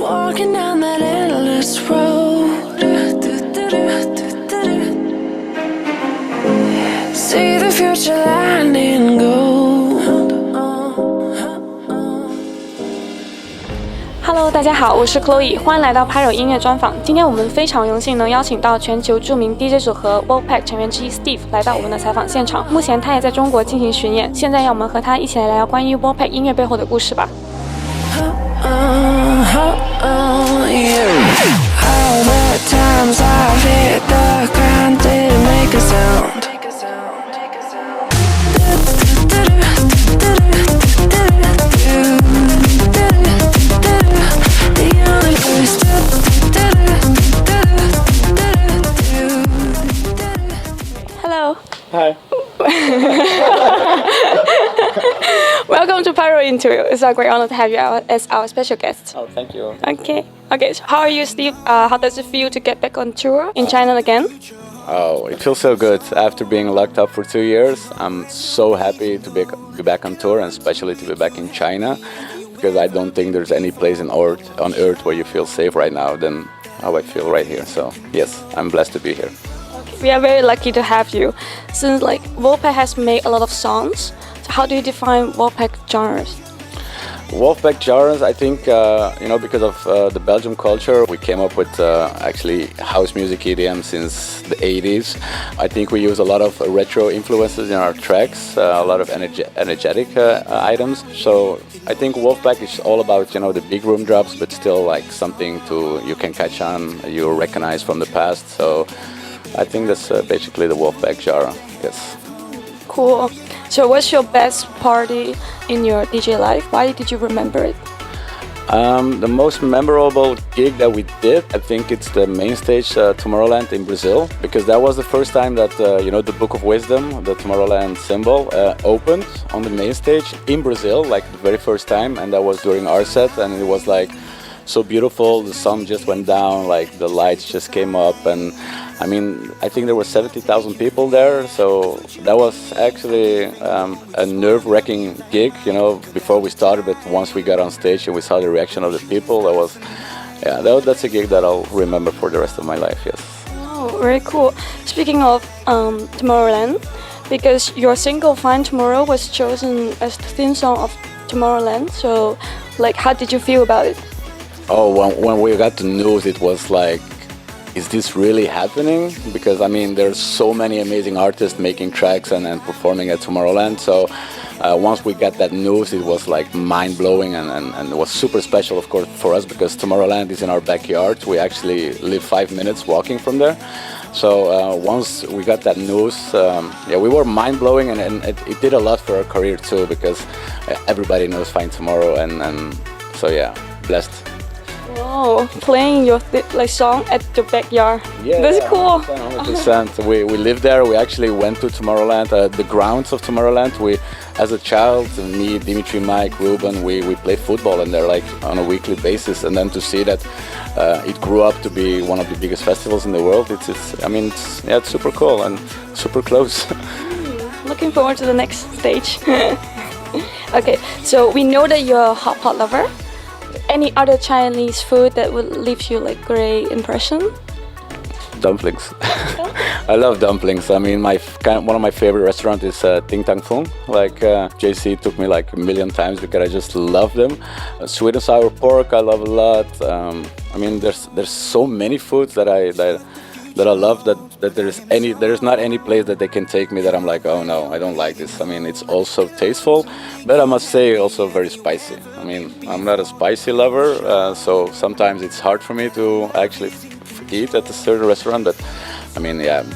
walking down that endless road. See the future lying in gold. Hello， 大家好，我是 Chloe， 欢迎来到 PYRO 音乐专访。今天我们非常荣幸能邀请到全球著名 DJ 组合 WolfPack 成员之一 Steve 来到我们的采访现场。目前他也在中国进行巡演。现在让我们和他一起来聊聊关于 WolfPack 音乐背后的故事吧。How many times I've hit the ground, didn't make a sound. Hello. Hi. Welcome to PYRO interview. It's a great honor to have you as our special guest. Oh, thank you. Okay. So how are you, Steve? How does it feel to get back on tour in China again? Oh, it feels so good. After being locked up for 2 years, I'm so happy to be back on tour, and especially to be back in China, because I don't think there's any place on earth where you feel safe right now than how I feel right here. So yes, I'm blessed to be here. We are very lucky to have you. Since WolfPack has made a lot of songs, so how do you define WolfPack genres? WolfPack genres, I think, because of the Belgium culture, we came up with actually house music EDM since the 80s. I think we use a lot of retro influences in our tracks, a lot of energetic items. So I think WolfPack is all about, the big room drops, but still like something you can catch on, you recognize from the past. So I think that's basically the WolfPack genre, yes. Cool. So what's your best party in your DJ life? Why did you remember it? The most memorable gig that we did, I think it's the main stage Tomorrowland in Brazil, because that was the first time that the Book of Wisdom, the Tomorrowland symbol, opened on the main stage in Brazil, like the very first time, and that was during our set, and it was like so beautiful. The sun just went down, like the lights just came up, and I think there were 70,000 people there, so that was actually a nerve-wracking gig, before we started, but once we got on stage and we saw the reaction of the people, that's a gig that I'll remember for the rest of my life, yes. Oh, very cool. Speaking of Tomorrowland, because your single Find Tomorrow was chosen as the theme song of Tomorrowland, so how did you feel about it? Oh, when we got the news, it was like, is this really happening? Because there's so many amazing artists making tracks and performing at Tomorrowland. So once we got that news, it was like mind-blowing and it was super special, of course, for us, because Tomorrowland is in our backyard. We actually live 5 minutes walking from there. So once we got that news, we were mind-blowing, and it did a lot for our career too, because everybody knows Find Tomorrow, and so yeah, blessed. Oh, playing your song at the backyard. Yeah, that's cool. 100%. We live there. We actually went to Tomorrowland, the grounds of Tomorrowland. We, as a child, me, Dimitri, Mike, Ruben, we play football in there on a weekly basis. And then to see that it grew up to be one of the biggest festivals in the world, it's super cool and super close. Looking forward to the next stage. Okay, so we know that you're a hot pot lover. Any other Chinese food that would leave you great impression? Dumplings. I love dumplings. One of my favorite restaurants is Ting Tang Fung. JC took me a million times because I just love them. Sweet and sour pork I love a lot. There's so many foods that I love that there's not any place that they can take me that I'm like, oh no, I don't like this. It's also tasteful, but I must say also very spicy. I'm not a spicy lover, so sometimes it's hard for me to actually eat at a certain restaurant, but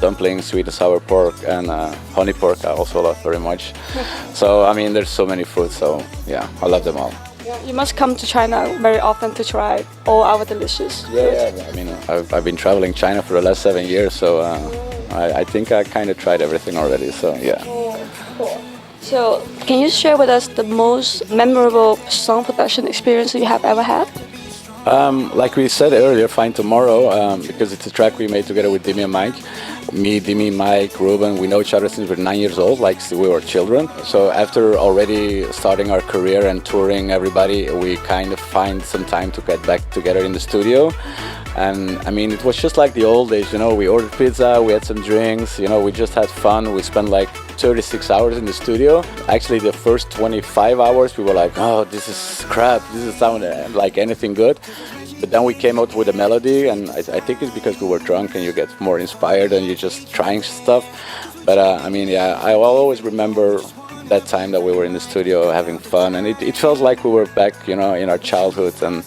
dumplings, sweet and sour pork, and honey pork I also love very much. So there's so many foods, so yeah, I love them all. You must come to China very often to try all our delicious food. Yeah. I've been traveling China for the last 7 years, so I think I kind of tried everything already. So yeah. Cool. So can you share with us the most memorable song production experience you have ever had? Like we said earlier, Find Tomorrow, because it's a track we made together with Dimi and Mike. me, Dimi, Mike, Ruben, we know each other since we were 9 years old, like we were children. So after already starting our career and touring everybody, we kind of find some time to get back together in the studio. And I mean, it was just like the old days, you know, we ordered pizza, we had some drinks, you know, we just had fun. We spent like 36 hours in the studio. Actually, the first 25 hours, we were like, oh, this is crap, this doesn't sound like anything good. But then we came out with a melody, and I think it's because we were drunk and you get more inspired and you're just trying stuff. But I mean, yeah, I will always remember that time that we were in the studio having fun, and it felt like we were back, you know, in our childhood. And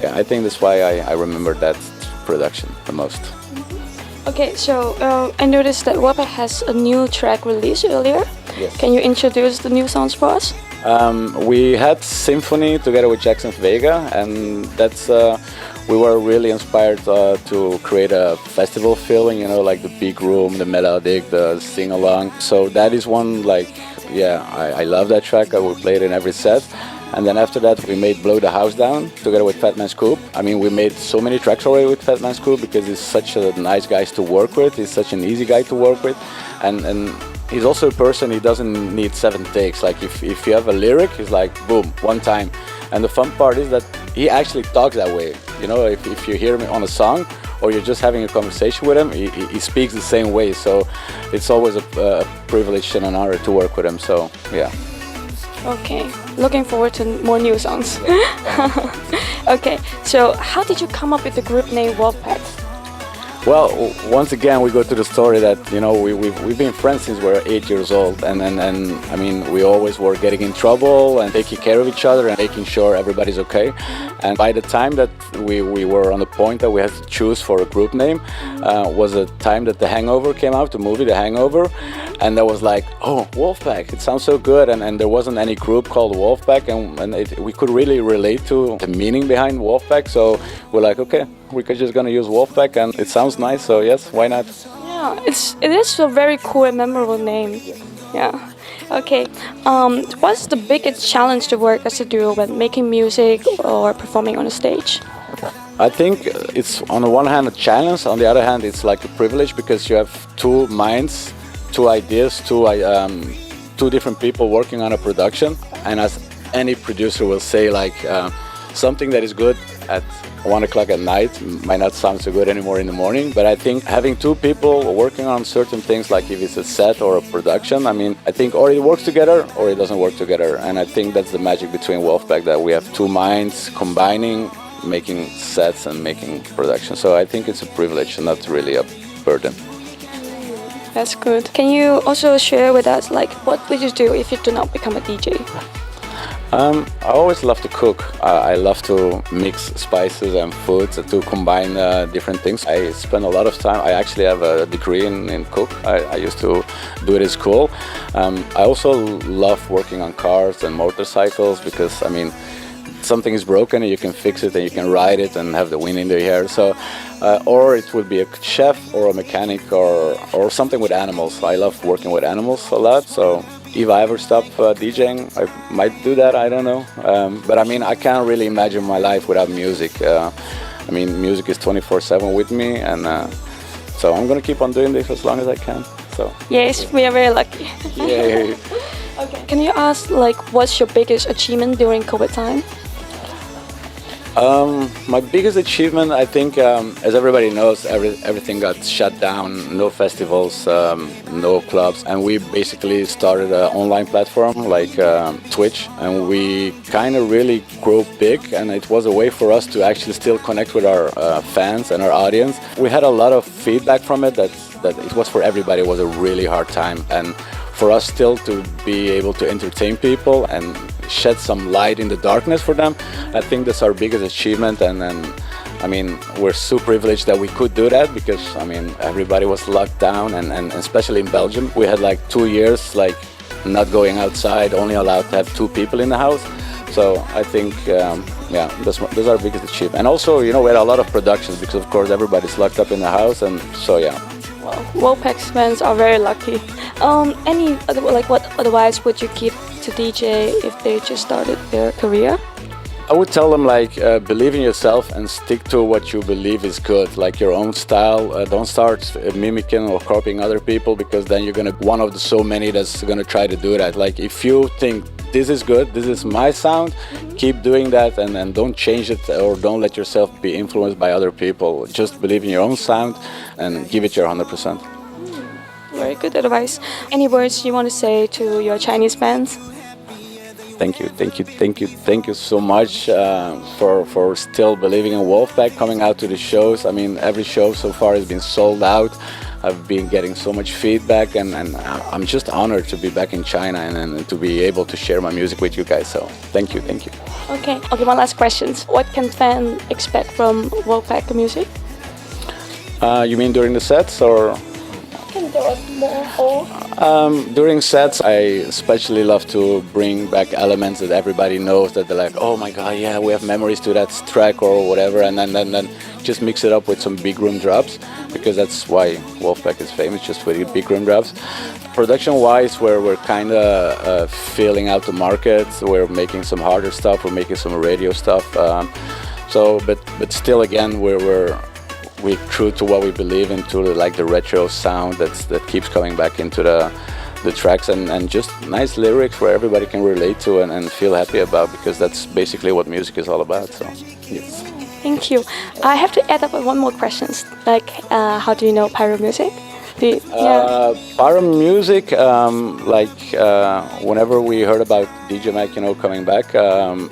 yeah, I think that's why I remember that production the most. Okay, so I noticed that WolfPack has a new track released earlier. Yes. Can you introduce the new songs for us? We had Symphony together with Jackson Vega, and that's we were really inspired to create a festival feeling, you know, like the big room, the melodic, the sing-along. So that is one, like, yeah, I love that track. I will play it in every set. And then after that, we made Blow the House Down together with Fat Man Scoop. I mean, we made so many tracks already with Fat Man Scoop because he's such a nice guy to work with. He's such an easy guy to work with. And he's also a person, he doesn't need 7 takes. Like if you have a lyric, he's like, boom, one time. And the fun part is that he actually talks that way. You know, if you hear him on a song or you're just having a conversation with him, he speaks the same way. So it's always a privilege and an honor to work with him. So, yeah. Okay, looking forward to more new songs. Okay, so how did you come up with the group name WolfPack? Well, once again, we go to the story that, you know, we've been friends since we were 8 years old, and I mean, we always were getting in trouble and taking care of each other and making sure everybody's okay. And by the time that we were on the point that we had to choose for a group name, was a time that The Hangover came out, the movie The Hangover, and there was like, oh, WolfPack, it sounds so good, and there wasn't any group called WolfPack, and we could really relate to the meaning behind WolfPack, so we're like, okay, we're just gonna use WolfPack, and it sounds nice, so yes, why not? Yeah, it is a very cool and memorable name. Yeah. Okay. What's the biggest challenge to work as a duo when making music or performing on a stage? I think it's on the one hand a challenge, on the other hand it's like a privilege because you have 2 minds, 2 ideas, two different people working on a production, and as any producer will say, like something that is good at 1 o'clock at night might not sound so good anymore in the morning. But I think having 2 people working on certain things, like if it's a set or a production, I mean, I think or it works together or it doesn't work together. And I think that's the magic between WolfPack, that we have 2 minds combining, making sets and making production. So I think it's a privilege and not really a burden. That's good. Can you also share with us, like, what would you do if you do not become a DJ? I always love to cook. I love to mix spices and foods to combine different things. I spend a lot of time. I actually have a degree in cook. I used to do it at school. I also love working on cars and motorcycles because, I mean, something is broken and you can fix it and you can ride it and have the wind in the hair. So, or it would be a chef or a mechanic or something with animals. I love working with animals a lot. So if I ever stop DJing, I might do that, I don't know. But I mean, I can't really imagine my life without music. I mean, music is 24/7 with me, and so I'm gonna keep on doing this as long as I can. So yes, we are very lucky. Yay. Okay. Can you ask, like, what's your biggest achievement during COVID time? My biggest achievement, I think, as everybody knows, everything got shut down, no festivals, no clubs, and we basically started an online platform like Twitch, and we kind of really grew big, and it was a way for us to actually still connect with our fans and our audience. We had a lot of feedback from it that it was for everybody, it was a really hard time, and for us still to be able to entertain people and shed some light in the darkness for them, I think that's our biggest achievement. And I mean, we're so privileged that we could do that because, I mean, everybody was locked down, and especially in Belgium, we had like 2 years like not going outside, only allowed to have 2 people in the house. So I think, yeah, that's our biggest achievement. And also, you know, we had a lot of productions because, of course, everybody's locked up in the house, and so yeah. Well, WolfPack's fans are very lucky. What advice would you give to DJ if they just started their career? I would tell them like believe in yourself and stick to what you believe is good, like your own style. Don't start mimicking or copying other people, because then you're gonna be one of the so many that's gonna try to do that. Like if you think this is good, this is my sound, keep doing that, and don't change it or don't let yourself be influenced by other people. Just believe in your own sound and give it your 100%. Very good advice. Any words you want to say to your Chinese fans? Thank you so much for still believing in WolfPack, coming out to the shows. I mean, every show so far has been sold out. I've been getting so much feedback, and I'm just honored to be back in China and to be able to share my music with you guys. So thank you. Okay, one last question. What can fans expect from WolfPack music? You mean during the sets or? During sets, I especially love to bring back elements that everybody knows, that they're like, oh my god, yeah, we have memories to that track or whatever, and then just mix it up with some big room drops, because that's why WolfPack is famous, just with the big room drops. Production-wise, we're kind of filling out the market. We're making some harder stuff. We're making some radio stuff. But still, again, we're true to what we believe into, like the retro sound that keeps coming back into the tracks, and just nice lyrics where everybody can relate to and feel happy about, because that's basically what music is all about. So yes. Thank you. I have to add up one more question. Like, how do you know PYRO music? PYRO music, whenever we heard about DJ Mac, coming back,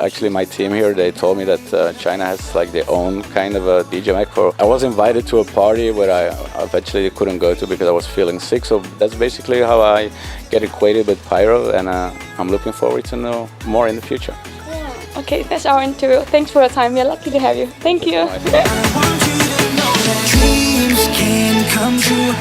actually my team here, they told me that China has like their own kind of a DJ Mac. I was invited to a party where I eventually couldn't go to because I was feeling sick. So that's basically how I get acquainted with PYRO, and I'm looking forward to know more in the future. Yeah. Okay, that's our interview. Thanks for your time. We're lucky to have you. Thank you. Dreams can come true.